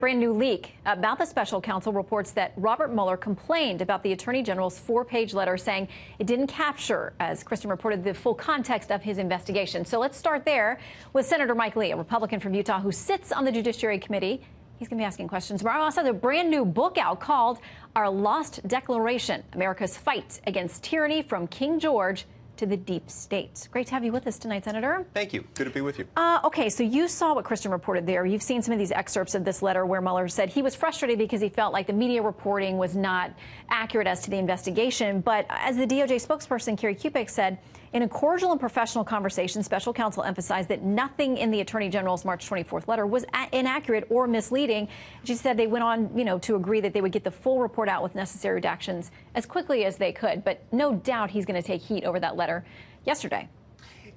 Brand new leak about the special counsel reports that Robert Mueller complained about the attorney general's 4-page letter saying it didn't capture, as Kristen reported, the full context of his investigation. So let's start there with Senator Mike Lee, a Republican from Utah who sits on the Judiciary Committee. He's going to be asking questions tomorrow. Also, the brand new book out called Our Lost Declaration, America's Fight Against Tyranny from King George to the Deep State. Great to have you with us tonight, Senator. Thank you. Good to be with you. Okay, so you saw what Kristen reported there. You've seen some of these excerpts of this letter where Mueller said he was frustrated because he felt like the media reporting was not accurate as to the investigation. But as the DOJ spokesperson, Carrie Kupik, said, in a cordial and professional conversation, special counsel emphasized that nothing in the Attorney General's March 24th letter was inaccurate or misleading. She said they went on, to agree that they would get the full report out with necessary redactions as quickly as they could. But no doubt he's going to take heat over that letter yesterday.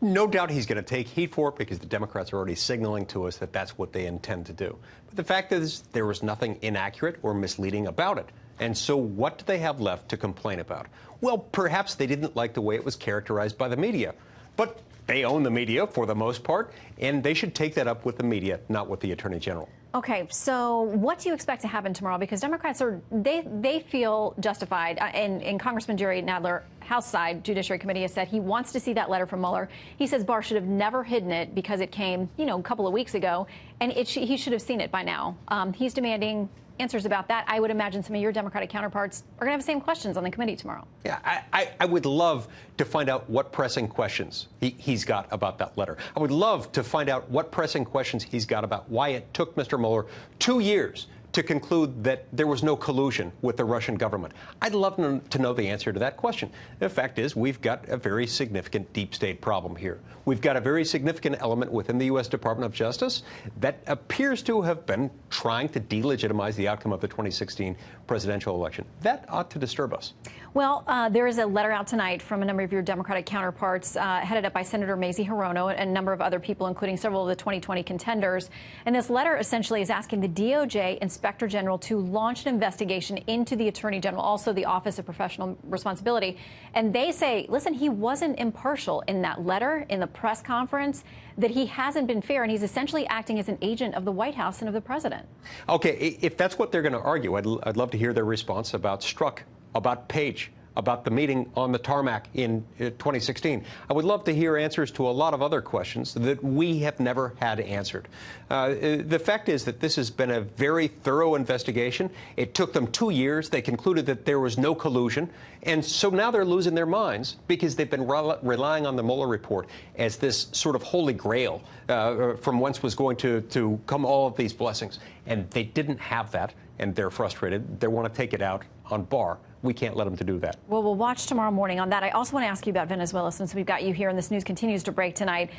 No doubt he's going to take heat for it because the Democrats are already signaling to us that that's what they intend to do. But the fact is there was nothing inaccurate or misleading about it. And so what do they have left to complain about? Well, perhaps they didn't like the way it was characterized by the media. But they own the media for the most part, and they should take that up with the media, not with the Attorney General. Okay, so what do you expect to happen tomorrow? Because Democrats they feel justified, and Congressman Jerry Nadler, House side Judiciary Committee, has said he wants to see that letter from Mueller. He says Barr should have never hidden it because it came, a couple of weeks ago, and he should have seen it by now. He's demanding answers about that. I would imagine some of your Democratic counterparts are going to have the same questions on the committee tomorrow. Yeah, I would love to find out what pressing questions he's got about that letter. I would love to find out what pressing questions he's got about why it took Mr. Mueller 2 years to conclude that there was no collusion with the Russian government. I'd love to know the answer to that question. The fact is, we've got a very significant deep state problem here. We've got a very significant element within the U.S. Department of Justice that appears to have been trying to delegitimize the outcome of the 2016 presidential election. That ought to disturb us. Well, there is a letter out tonight from a number of your Democratic counterparts, headed up by Senator Mazie Hirono and a number of other people, including several of the 2020 contenders. And this letter essentially is asking the DOJ Inspector General to launch an investigation into the Attorney General, also the Office of Professional Responsibility. And they say, listen, he wasn't impartial in that letter, in the press conference, that he hasn't been fair, and he's essentially acting as an agent of the White House and of the president. Okay, if that's what they're going to argue, I'd love to hear their response about Strzok, about Page, about the meeting on the tarmac in 2016. I would love to hear answers to a lot of other questions that we have never had answered. The fact is that this has been a very thorough investigation. It took them 2 years. They concluded that there was no collusion. And so now they're losing their minds because they've been relying on the Mueller report as this sort of holy grail from whence was going to come all of these blessings. And they didn't have that, and they're frustrated. They want to take it out on Barr. We can't let them to do that. Well, we'll watch tomorrow morning on that. I also want to ask you about Venezuela, since we've got you here and this news continues to break tonight.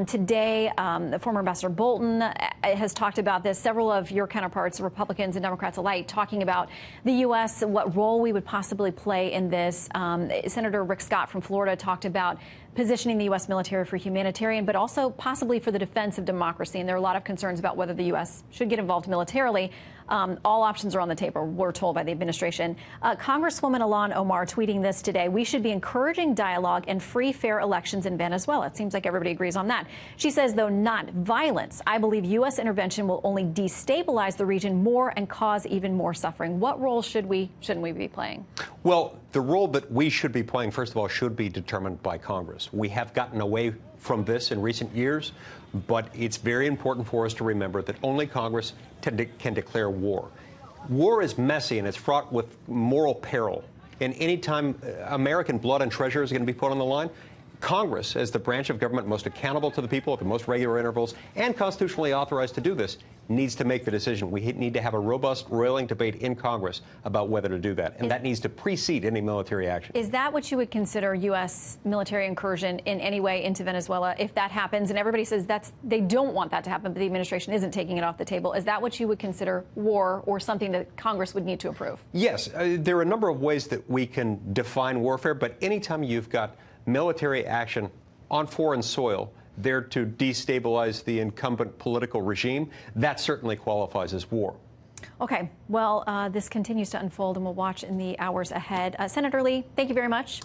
Today, the former Ambassador Bolton has talked about this. Several of your counterparts, Republicans and Democrats alike, talking about the U.S., what role we would possibly play in this. Senator Rick Scott from Florida talked about positioning the U.S. military for humanitarian, but also possibly for the defense of democracy. And there are a lot of concerns about whether the U.S. should get involved militarily. All options are on the table, we're told by the administration. Congresswoman Ilhan Omar tweeting this today: we should be encouraging dialogue and free, fair elections in Venezuela. It seems like everybody agrees on that. She says, though not violence, I believe U.S. intervention will only destabilize the region more and cause even more suffering. What role shouldn't we be playing? Well, the role that we should be playing, first of all, should be determined by Congress. We have gotten away from this in recent years, but it's very important for us to remember that only Congress can declare war. War is messy and it's fraught with moral peril. And any time American blood and treasure is going to be put on the line, Congress, as the branch of government most accountable to the people at the most regular intervals and constitutionally authorized to do this, needs to make the decision. We need to have a robust, roiling debate in Congress about whether to do that. And that needs to precede any military action. Is that what you would consider U.S. military incursion in any way into Venezuela if that happens? And everybody says they don't want that to happen, but the administration isn't taking it off the table. Is that what you would consider war or something that Congress would need to approve? Yes. There are a number of ways that we can define warfare, but anytime you've got military action on foreign soil there to destabilize the incumbent political regime, that certainly qualifies as war. Okay, well, this continues to unfold, and we'll watch in the hours ahead. Senator Lee, thank you very much.